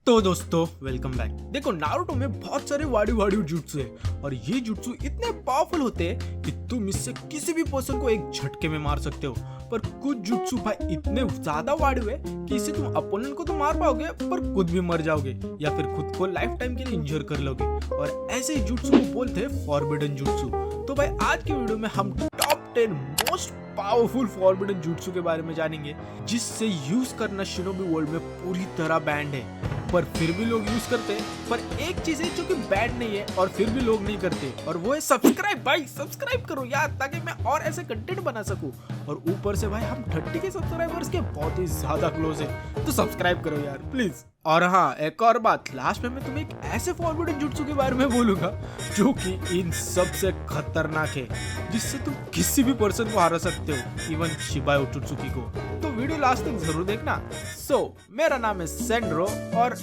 तो दोस्तों welcome back. देखो नारुतो में बहुत सारे वाडी वाडी जुट्सु है और ये जुट्सु इतने पावरफुल होते हैं कि तुम इससे किसी भी पर्सन को एक झटके में मार सकते हो। पर कुछ जुट्सु भाई इतने ज्यादा वाडी है कि इससे तुम अपोनेंट को तो मार पाओगे पर खुद भी मर जाओगे या फिर खुद को लाइफ टाइम के लिए इंजर कर लोगे। और ऐसे ही जुट्सु को बोलते हैं फॉरबिडन जुट्सु। तो भाई आज की वीडियो में हम टॉप 10 मोस्ट पावरफुल फॉरबिडन जुट्सु के बारे में जानेंगे जिससे यूज करना शिनोबी वर्ल्ड में पूरी तरह बैंड है पर फिर भी लोग यूज करते हैं। पर एक चीज है जो कि बैड नहीं है और फिर भी लोग नहीं करते और वो है सब्सक्राइब। भाई सब्सक्राइब करो यार ताकि मैं और ऐसे कंटेंट बना सकूं। और ऊपर से भाई हम 30 के सब्सक्राइबर्स के बहुत ही ज्यादा क्लोज है तो सब्सक्राइब करो यार प्लीज। और हाँ एक और बात, लास्ट में मैं तुम्हें एक ऐसे फॉरबिडन जुट्सु के बारे में बोलूंगा जो कि इन सबसे खतरनाक है जिससे तुम किसी भी पर्सन को हरा सकते हो, इवन शिबा ओटोत्सुकी को। तो वीडियो लास्ट तक जरूर देखना। मेरा नाम है सेंड्रो और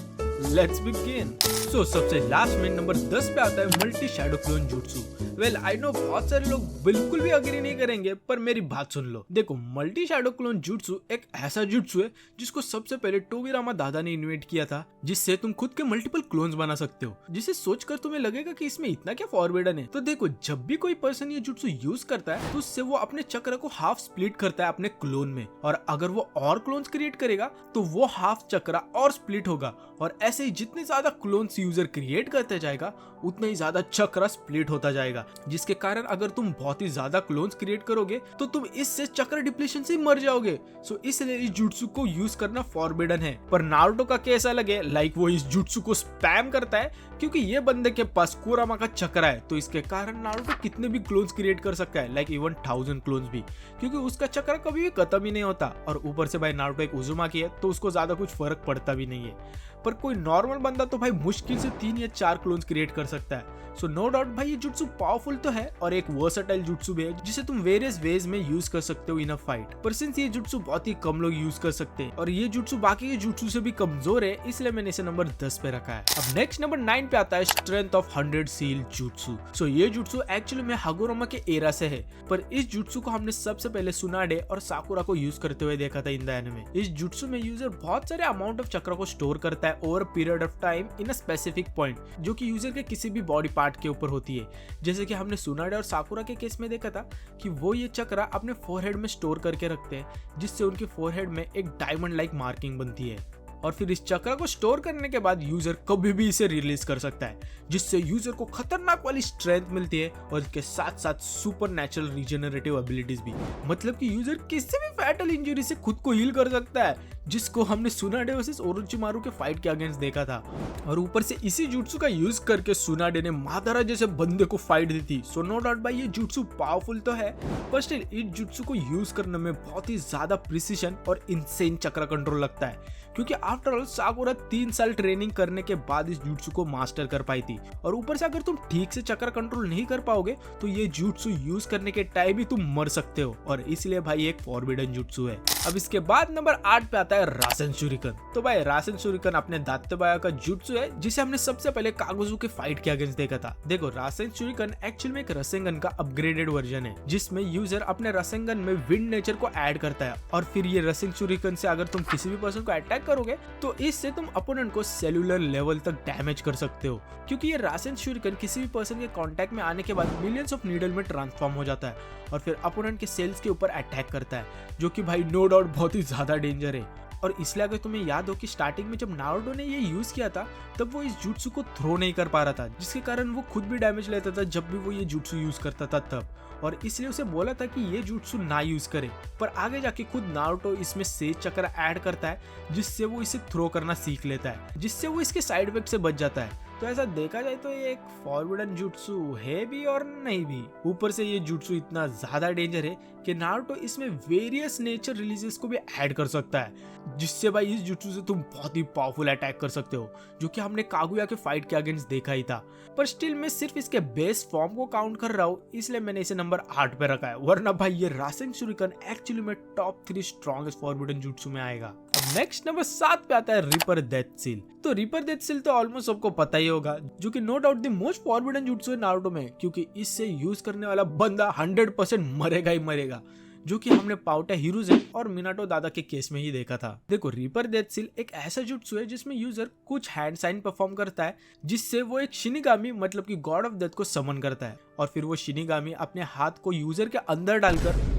लेट्स बिगिन। सबसे लास्ट में नंबर 10 पे आता है multi shadow clone jutsu. Well I know बहुत सारे लोग बिल्कुल भी अग्री नहीं करेंगे पर मेरी बात सुन लो। देखो मल्टी शैडो क्लोन जुट्सु एक ऐसा जुट्सु है जिसको सबसे पहले टोबिरामा दादा ने इन्वेंट किया था जिससे तुम खुद के मल्टीपल क्लोन्स बना सकते हो, जिसे सोचकर तुम्हें लगेगा कि इसमें इतना क्या फॉरबिडन है। तो देखो जब भी कोई पर्सन ये जुट्सु यूज करता है तो उससे वो अपने चक्र को हाफ स्प्लिट करता है अपने क्लोन में, और अगर वो और क्लोन्स क्रिएट करेगा तो वो हाफ चक्र और स्प्लिट होगा। और ऐसे ही जितने ज्यादा क्लोन्स यूजर क्रिएट करते जाएगा उतना ही ज्यादा चक्र स्प्लिट होता जाएगा, जिसके कारण अगर तुम बहुत ही ज्यादा क्लोन्स क्रिएट करोगे तो तुम इससे चक्र डिप्लीशन से मर जाओगे। इसलिए इस जुट्सु को यूज करना फॉरबिडन है। पर नारुतो का केस अलग है, लाइक वो इस जुट्सु को स्पैम करता है क्योंकि ये बंदे के पास कुरामा का चक्र है, तो इसके कारण नारुतो कितने भी क्लोन्स क्रिएट कर सकता है, लाइक इवन 1000 क्लोन्स भी, क्योंकि उसका चक्र कभी भी खत्म ही नहीं होता। और ऊपर से भाई नारुतो एक उजुमाकी है तो उसको ज्यादा कुछ फर्क पड़ता भी नहीं है। पर कोई नॉर्मल बंदा तो भाई मुश्किल से 3 या 4 क्लोन्स क्रिएट कर सकता है। नो डाउट भाई ये जुट्सु पावरफुल तो है और एक वर्सेटाइल जुट्सु भी है जिसे तुम वेरियस वेज में यूज कर सकते हो इन अ फाइट। पर सिंस ये जुट्सु बहुत ही कम लोग यूज कर सकते हैं और ये जुट्सु बाकी के जुट्सु से भी कमजोर है, इसलिए मैंने इसे नंबर 10 पे रखा है। अब नेक्स्ट नंबर 9 पे आता है स्ट्रेंथ ऑफ 100 सील जुट्सु। ये जुट्सु एक्चुअली में हागोरामा के एरा से है, पर इस जुट्सु को हमने सबसे पहले सुनाडे और साकुरा को यूज करते हुए देखा था इन द एनिमे। इस जुट्सु में यूजर बहुत सारे अमाउंट ऑफ चक्र को स्टोर करता है over period of time in a specific point, जो कि यूजर के किसी भी बॉडी पार्ट के ऊपर होती है। जैसे कि हमने सुनाडे और साकुरा के केस में देखा था कि वो ये चक्र अपने फोरहेड में स्टोर करके रखते हैं जिससे उनके फोरहेड में एक डायमंड लाइक मार्किंग बनती है। और फिर इस चक्र को स्टोर करने के बाद यूजर कभी भी इसे रिलीज कर सकता है, जिससे यूजर को खतरनाक वाली स्ट्रेंथ मिलती है और इसके साथ साथ सुपर नेचुरल रीजनरेटिव एबिलिटीज भी। मतलब कि यूजर किसी भी फैटल इंजरी से खुद को हील कर सकता है, जिसको हमने सुनाडे वर्सेस ओरोचिमारू के फाइट के अगेंस्ट देखा था। और ऊपर से इसी जुट्सु का यूज करके सुनाडे ने मादारा जैसे बंदे को फाइट दी थी। नो डाउट भाई ये जुट्सु पावरफुल तो है पर स्टिल इस जुट्सु को यूज करने में बहुत ही ज्यादा प्रिसिशन और इनसेन चक्र कंट्रोल लगता है, क्योंकि आफ्टर ऑल साकुरा 3 साल ट्रेनिंग करने के बाद इस जुट्सु को मास्टर कर पाई थी। और ऊपर से अगर तुम ठीक से चक्र कंट्रोल नहीं कर पाओगे तो ये जुट्सु यूज करने के टाइम ही तुम मर सकते हो, और इसलिए भाई एक फॉरबिडन जुट्सु है। अब इसके बाद नंबर 8 पे आता है रासेन शुरिकन। तो भाई रासेन शुरिकन अपने दात्तेबाया का जुट्सु है जिसे हमने सबसे पहले कागुजू के फाइट के अगेंस्ट देखा था। देखो रासेन शुरिकन एक्चुअली में एक रसेंगन का अपग्रेडेड वर्जन है जिसमें यूजर अपने रसेंगन में विंड नेचर को ऐड करता है, और फिर ये रासेन शुरिकन से अगर तुम किसी भी पर्सन को अटैक करोगे तो इससे तुम अपोनेंट को सेलुलर लेवल तक डैमेज कर सकते हो, क्योंकि ये रासेन शुरिकन किसी भी पर्सन के कांटेक्ट में आने के बाद मिलियंस ऑफ नीडल में ट्रांसफॉर्म हो जाता है और फिर अपोनेंट के सेल्स के ऊपर अटैक करता है, जो कि भाई नो डाउट बहुत ही ज्यादा डेंजर है। और इसलिए अगर तुम्हें याद हो कि स्टार्टिंग में जब नारुतो ने ये यूज किया था तब वो इस जुट्सु को थ्रो नहीं कर पा रहा था, जिसके कारण वो खुद भी डैमेज लेता था जब भी वो ये जुट्सु यूज करता था तब, और इसलिए उसे बोला था कि ये जुट्सु ना यूज करे। पर आगे जाके खुद नारुतो इसमें सेज चक्र ऐड करता है जिससे वो इसे थ्रो करना सीख लेता है, जिससे वो इसके साइड इफेक्ट से बच जाता है। तो ऐसा देखा जाए तो ये एक फॉरबिडन जुट्सु है भी और नहीं भी। ऊपर से ये जुट्सु इतना ज्यादा डेंजर है कि नारुतो इसमें वेरियस नेचर रिलीजेस को भी ऐड कर सकता है, जिससे भाई इस जुट्सु से तुम बहुत ही पावरफुल अटैक कर सकते हो, जो कि हमने कागुया के फाइट के अगेंस्ट देखा ही था। पर स्टिल मैं सिर्फ इसके बेस फॉर्म को काउंट कर रहा हूँ, इसलिए मैंने इसे नंबर 8 पे रखा है, वरना भाई ये रासेन शुरिकन एक्चुअली में टॉप 3 स्ट्रॉन्गेस्ट फॉरबिडन जुट्सु में आएगा। नेक्स्ट नंबर 7 पे आता है रिपर डेथ सील। तो रिपर डेथ सील तो ऑलमोस्ट सबको पता ही होगा, जो कि no doubt the most forbidden jutsu है नारुतो में, क्योंकि इससे यूज करने वाला बंदा 100% मरेगा ही मरेगा। जो कि हमने पाउटा हिरुज़ेन और मिनाटो दादा के केस में ही देखा था। देखो, रीपर डेथ सील एक ऐसा जुट्सु है जिसमें यूजर कुछ हैंड साइन परफॉर्म करता है जिससे वो एक शिनिगामी मतलब कि गॉड ऑफ डेथ को समन करता है, और फिर वो शिनिगामी अपने हाथ को यूजर के अंदर डालकर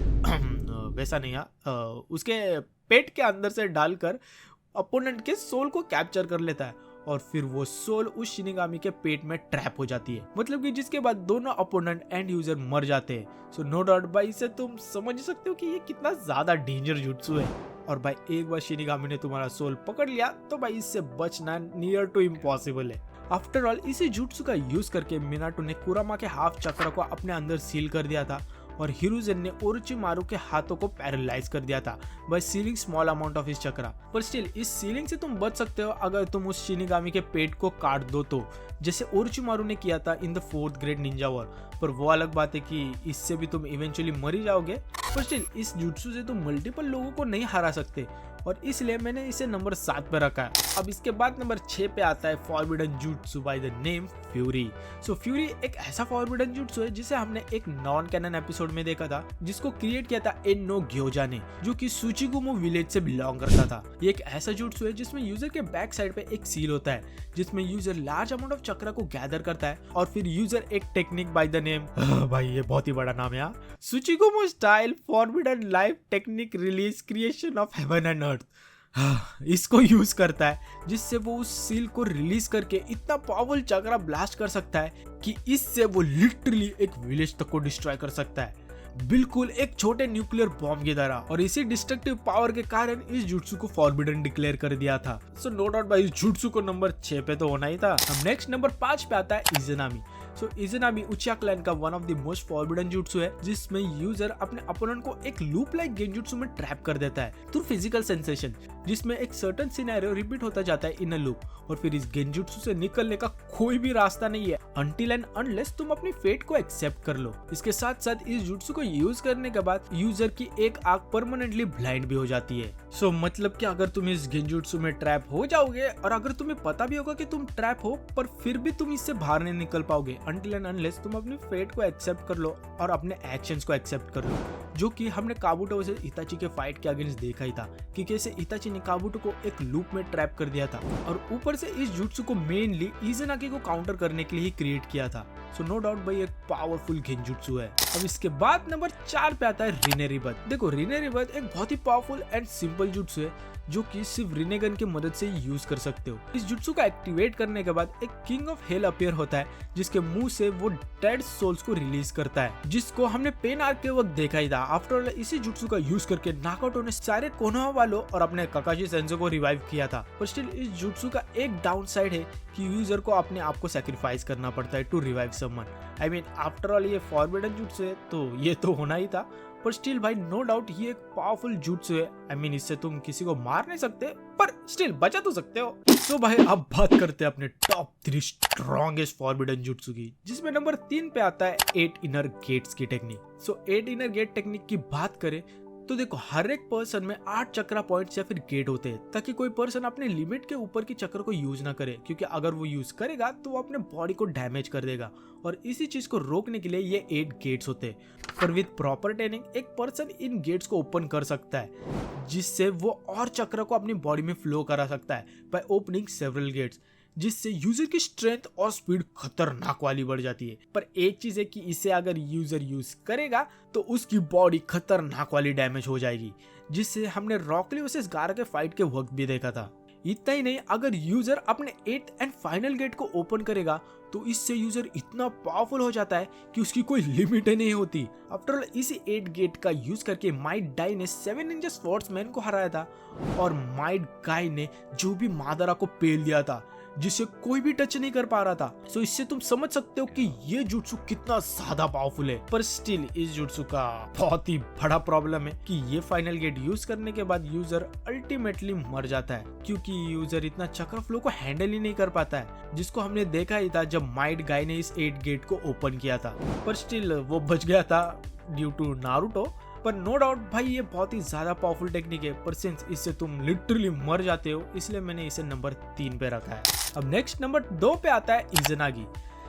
वैसा नहीं उसके पेट के अंदर से डालकर अपोनेंट के सोल को कैप्चर कर लेता है, और फिर वो सोल उस शिनिगामी के पेट में ट्रैप हो जाती है, मतलब कि जिसके बाद दोनों अपोनेंट एंड यूजर मर जाते हैं। सो नो डाउट भाई, इससे तुम समझ सकते हो कि ये कितना ज्यादा डेंजर जुट्सु है। और भाई एक बार शिनिगामी ने तुम्हारा सोल पकड़ लिया तो भाई इससे बचना नियर टू इम्पॉसिबल है। आफ्टर ऑल इसी जुट्सु का यूज करके मिनाटो ने कुरामा के हाफ चक्र को अपने अंदर सील कर दिया था, और हिरुज़ेन ने ओरोचिमारू के हाथों को पैरालाइज कर दिया था by sealing small amount of his chakra. पर स्टिल इस सीलिंग से तुम बच सकते हो अगर तुम उस शिनिगामी के पेट को काट दो तो, जैसे ओरोचिमारू ने किया था in the 4th grade Ninja war. पर वो अलग बात है कि इससे भी तुम इवेंचुअली मर ही जाओगे। पर स्टिल इस जुट्सु से तुम मल्टीपल लोगों को नहीं हरा सकते, और इसलिए मैंने इसे नंबर 7 पे रखा है। अब इसके बाद नंबर 6 पे आता है forbidden jutsu by the name fury. So fury एक ऐसा फॉरबिडन जुट्सु है जिसे हमने एक नॉन कैनन एपिसोड में देखा था, जिसको क्रिएट किया था एनो ग्योजा ने, जो कि सुचिगुमो विलेज से बिलोंग करता था। ये एक ऐसा जुट्सु है जिसमें यूजर के बैक साइड पे एक सील होता है जिसमें यूजर लार्ज अमाउंट ऑफ चक्रा को गैदर करता है, और फिर यूजर एक टेक्निक बाय द नेम भाई ये बहुत ही बड़ा नाम है Tsuchigumo style forbidden life technique release creation of heaven and earth, इसको यूज करता है, जिससे वो उस सील को रिलीज करके इतना पावरफुल चक्रा ब्लास्ट कर सकता है कि इससे वो लिटरली एक विलेज तक को डिस्ट्रॉय कर सकता है, बिल्कुल एक छोटे न्यूक्लियर बॉम्ब की तरह। और इसी डिस्ट्रक्टिव पावर के कारण इस जुट्सु को फॉरबिडन डिक्लेयर कर दिया था। सो नो डाउट भाई इस जुट्सु को नंबर 6 पे तो होना ही था। अब नेक्स्ट नंबर 5 पे आता है Izanami. So Izanami Uchiha clan का one of the most forbidden jutsu है, जिसमें यूजर अपने अपोनेंट को एक लूप लाइक गेंजुट्सु में ट्रैप कर देता है थ्रू फिजिकल सेंसेशन, जिसमें एक सर्टेन सिनेरियो रिपीट होता जाता है इन अ लूप, और फिर इस गेंजुट्सु से निकलने का कोई भी रास्ता नहीं है अनटिल एंड अनलेस तुम अपनी फेट को एक्सेप्ट कर लो। इसके साथ साथ इस जुट्सु को यूज करने के बाद यूजर की एक आंख परमानेंटली ब्लाइंड भी हो जाती है। सो मतलब कि अगर तुम इस गेंजुट्सु में ट्रैप हो जाओगे, और अगर तुम्हें पता भी होगा कि तुम ट्रैप हो, पर फिर भी तुम इससे बाहर नहीं निकल पाओगे अनटिल एंड अनलेस तुम अपनी फेट को एक्सेप्ट कर लो और अपने एक्शंस को एक्सेप्ट कर लो, जो कि हमने काबुटो से इताची के फाइट के अगेंस्ट देखा ही था कि कैसे इताची ने काबुटो को एक लूप में ट्रैप कर दिया था, और ऊपर से इस जुट्सु को मेनली इज़नागी को काउंटर करने के लिए ही क्रिएट किया था। सो नो डाउट भाई एक पावरफुल गेंजुट्सु है। अब इसके बाद नंबर 4 पे आता है रिने रिबर्थ। देखो रिने रिबर्थ एक बहुत ही पावरफुल एंड सिंपल जुट्सु है जो कि सिर्फ रिनेगन की मदद से यूज कर सकते हो। इस जुट्सु का एक्टिवेट करने के बाद एक किंग ऑफ हेल अपीयर होता है, जिसके मुंह से वो डेड सोल्स को रिलीज करता है, जिसको हमने पेन आर्क के वक्त देखा ही था। आफ्टर ऑल इसी जुट्सु का यूज करके नाकाटो ने सारे कोनोहा वालों और अपने काकाशी सेंसो को रिवाइव किया था। पर स्टिल इस जुट्सु का एक डाउन साइड है कि यूजर को अपने आप को सैक्रिफाइस करना पड़ता है to revive someone. I mean after all ये फॉरबिडन जुट्सु है तो ये तो होना ही था, पर स्टिल भाई नो डाउट ये एक पावरफुल जुट्सु है। आई मीन इससे तुम किसी को मार नहीं सकते, पर स्टिल बचा तो सकते हो। तो भाई अब बात करते हैं अपने टॉप 3 स्ट्रॉन्गेस्ट फॉरबिडन जुट्सु की, जिसमें नंबर 3 पे आता है 8 इनर गेट्स की टेक्निक। सो 8 इनर गेट टेक्निक की बात करें तो देखो हर एक पर्सन में 8 चक्रा पॉइंट्स या फिर गेट होते हैं, ताकि कोई पर्सन अपने लिमिट के ऊपर की चक्र को यूज ना करे, क्योंकि अगर वो यूज करेगा तो वो अपने बॉडी को डैमेज कर देगा, और इसी चीज को रोकने के लिए ये 8 गेट्स होते हैं। पर विद प्रॉपर ट्रेनिंग एक पर्सन इन गेट्स को ओपन कर सकता है, जिससे वो और चक्र को अपनी बॉडी में फ्लो करा सकता है बाय ओपनिंग सेवरल गेट्स, जिससे यूजर की स्ट्रेंथ और स्पीड खतरनाक वाली बढ़ जाती है। पर एक चीज है कि इसे अगर यूजर यूज करेगा तो उसकी बॉडी खतरनाक वाली डैमेज हो जाएगी, जिससे हमने रॉकली वर्सेस गारा के फाइट के वक्त भी देखा था। इतना ही नहीं, अगर यूजर अपने 8th एंड फाइनल गेट को ओपन करेगा तो इससे यूजर इतना पावरफुल हो जाता है कि उसकी कोई लिमिट ही नहीं होती। आफ्टर ऑल इसी 8 गेट का यूज करके माइट डाई ने 7 निंजा स्वॉर्ड्समैन को हराया था, और माइट गाय ने जो भी मादरा को पेल दिया था, जिसे कोई भी टच नहीं कर पा रहा था। सो इससे तुम समझ सकते हो कि ये जुट्सु कितना ज्यादा पावरफुल है। पर स्टिल इस जुट्सु का बहुत ही बड़ा प्रॉब्लम है कि ये फाइनल गेट यूज करने के बाद यूजर अल्टीमेटली मर जाता है, क्योंकि यूजर इतना चक्र फ्लो को हैंडल ही नहीं कर पाता है, जिसको हमने देखा ही था जब माइट गाय ने इस 8 गेट को ओपन किया था। पर स्टिल वो बच गया था ड्यू टू नारुतो। पर नो डाउट भाई ये बहुत ही ज्यादा पावरफुल टेक्निक है, पर सिंस इससे तुम लिटरली मर जाते हो, इसलिए मैंने इसे नंबर 3 पे रखा है। अब नेक्स्ट नंबर 2 पे आता है इज़नागी।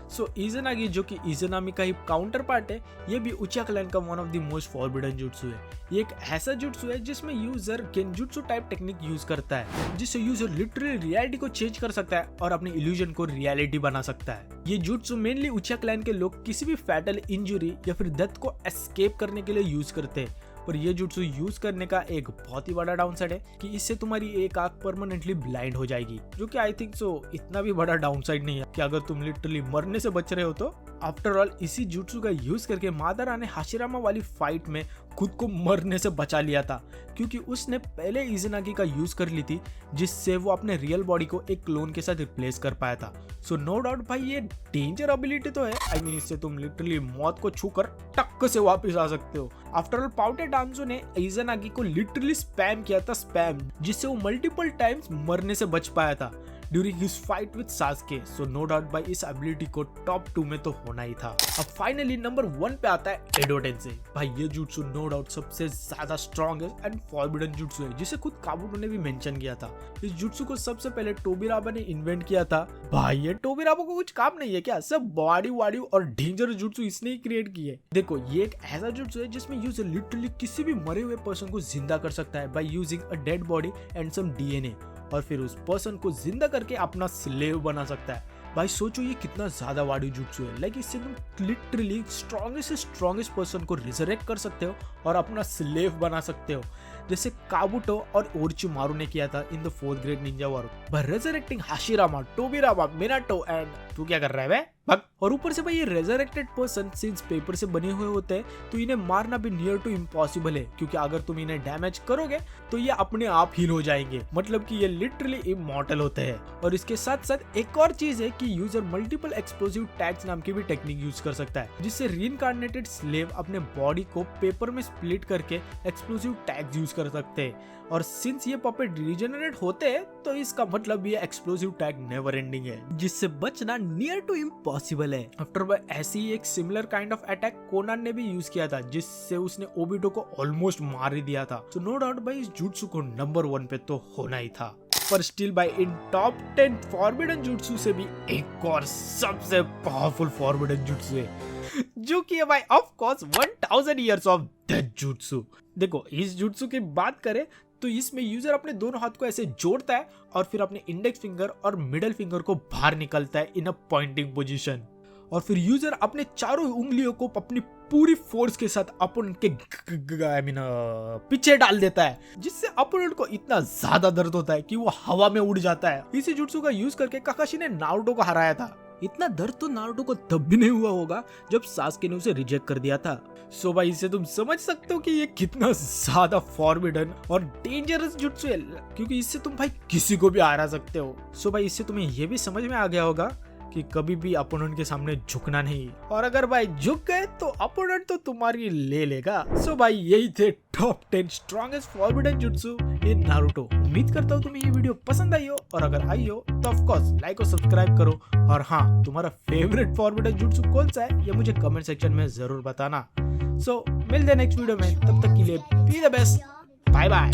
सो इज़नागी जो कि इज़नामी का ही काउंटर पार्ट है, ये भी उचिया क्लैन का one of the most forbidden jutsu है। ये एक ऐसा जुट्सु है जिसमें user genjutsu type technique use करता है, जिससे यूजर लिटरली रियलिटी को चेंज कर सकता है और अपने इल्यूजन को रियलिटी बना सकता है। ये जुट्सु मेनली उचिया क्लैन के लोग किसी भी फैटल इंजरी या फिर डेथ को एस्केप करने के लिए यूज करते हैं। पर ये जुट्सु यूज करने का एक बहुत ही बड़ा डाउनसाइड है कि इससे तुम्हारी एक आंख परमानेंटली ब्लाइंड हो जाएगी, जो कि आई थिंक सो इतना भी बड़ा डाउनसाइड नहीं है कि अगर तुम लिटरली मरने से बच रहे हो तो। आफ्टर ऑल इसी जुट्सु का यूज करके मादारा ने हाशिरामा वाली फाइट में खुद को मरने से बचा लिया था, क्योंकि उसने पहले इज़नागी का यूज कर ली थी, जिससे वो अपने रियल बॉडी को एक क्लोन के साथ रिप्लेस कर पाया था। सो नो डाउट भाई ये डेंजर एबिलिटी तो है। आई मीन इससे तुम लिटरली मौत को छूकर टक्क से वापस आ सकते हो। आफ्टर ऑल पाउटे डांसो ने इज़नागी को लिटरली स्पैम किया था, स्पैम, जिससे वो मल्टीपल टाइम्स मरने से बच पाया था during his fight with Sasuke. So no doubt भाई इस एबिलिटी को टॉप 2 में तो होना ही था। अब फाइनली नंबर 1 पे आता है एडो टेंसेई। भाई ये जुट्सु नो डाउट सबसे ज्यादा स्ट्रॉन्गेस्ट एंड फॉरबिडन जुट्सु है, जिसे खुद काबुटो ने भी मेंशन किया था। इस जुट्सु को सबसे पहले टोबिराबा ने इन्वेंट किया था। भाई ये टोबिराबा को कुछ काम नहीं है क्या? सब बॉडी वाडी और डेंजर जुट्सु इसने ही क्रिएट किए। देखो ये एक ऐसा जुट्सु है जिसमें यूजर लिटरली किसी भी मरे हुए पर्सन को जिंदा कर सकता है by using a dead body and some DNA, और फिर उस पर्सन को जिंदा करके अपना स्लेव बना सकता है। भाई सोचो ये कितना ज्यादा वाडी जुट्सु है। लाइक इससे तुम लिटरली स्ट्रॉन्गेस्ट पर्सन को रिजरेक्ट कर सकते हो और अपना स्लेव बना सकते हो, जैसे काबुटो और ओरोचिमारू ने किया था in the 4th great ninja war by resurrecting Hashirama, Tobirama, Minato and तू क्या कर रहा है बे? भग। और ऊपर से भाई ये रेजरेक्टेड पर्सन सिंस पेपर से बने हुए होते हैं तो इन्हें मारना भी नियर टू इम्पॉसिबल है, क्योंकि अगर तुम इन्हें डैमेज करोगे तो ये अपने आप हील हो जाएंगे। मतलब कि ये लिटरली इमॉर्टल होते हैं। और इसके साथ साथ एक और चीज है कि यूजर मल्टीपल एक्सप्लोसिव टैग्स नाम की भी टेक्निक यूज कर सकता है, जिससे रीइंकार्नेटेड स्लेव अपने बॉडी को पेपर में स्प्लिट करके एक्सप्लोसिव टैग्स यूज कर सकते हैं। और सिंस ये पपेट रीजनरेट होते हैं तो इसका मतलब ये एक्सप्लोसिव टैग नेवर एंडिंग है, जिससे बचना नियर टू इम्पॉसिबल है। आफ्टर ऐसी ही एक similar kind of attack Connon ने भी यूज किया था, जिससे उसने ओबिटो को ऑलमोस्ट मार ही दिया था। तो नो डाउट भाई इस जुट्सु को नंबर 1 पे तो होना ही था। पर स्टिल भाई इन टॉप 10 फॉरबिडन जुट्सु से भी एक और सबसे पावरफुल फॉरबिडन जुट्सु है, जो कि है भाई of course 1000 years of death jutsu. देखो इस जुट्सु की बात करें तो इसमें यूजर अपने दोनों हाथ को ऐसे जोड़ता है और फिर अपने इंडेक्स फिंगर और मिडिल फिंगर को बाहर निकलता है इन अ पॉइंटिंग पोजीशन, और फिर यूजर अपने चारों उंगलियों को अपनी पूरी फोर्स के साथ अपोनेंट के पीछे डाल देता है, जिससे अपोनेंट को इतना ज्यादा दर्द होता है कि वो हवा में उड़ जाता है। इसी जुट्सु का यूज करके काकाशी ने नारुतो को हराया था। इतना दर्द तो नारुतो को तब भी नहीं हुआ होगा जब सास्के ने उसे रिजेक्ट कर दिया था। सो भाई इससे तुम समझ सकते हो कि ये कितना ज्यादा फॉरबिडन और डेंजरस जुट्सु है, क्योंकि इससे तुम भाई किसी को भी हरा सकते हो। सो भाई इससे तुम्हें ये भी समझ में आ गया होगा कि कभी भी अपोनेंट के सामने झुकना नहीं, और अगर भाई झुक गए तो अपोनेंट तो तुम्हारी ले लेगा। सो भाई यही थे टॉप 10 स्ट्रॉन्गेस्ट फॉरबिडन जुट्सु इन नारुतो। उम्मीद करता हूँ तुम्हें ये वीडियो पसंद आई हो, और अगर आई हो तो ऑफ कोर्स लाइक और सब्सक्राइब करो। और हाँ, तुम्हारा फेवरेट फॉरबिडन जुट्सु कौन सा है ये मुझे कमेंट सेक्शन में जरूर बताना। सो मिलते हैं नेक्स्ट वीडियो में, तब तक के लिए be the best, bye bye.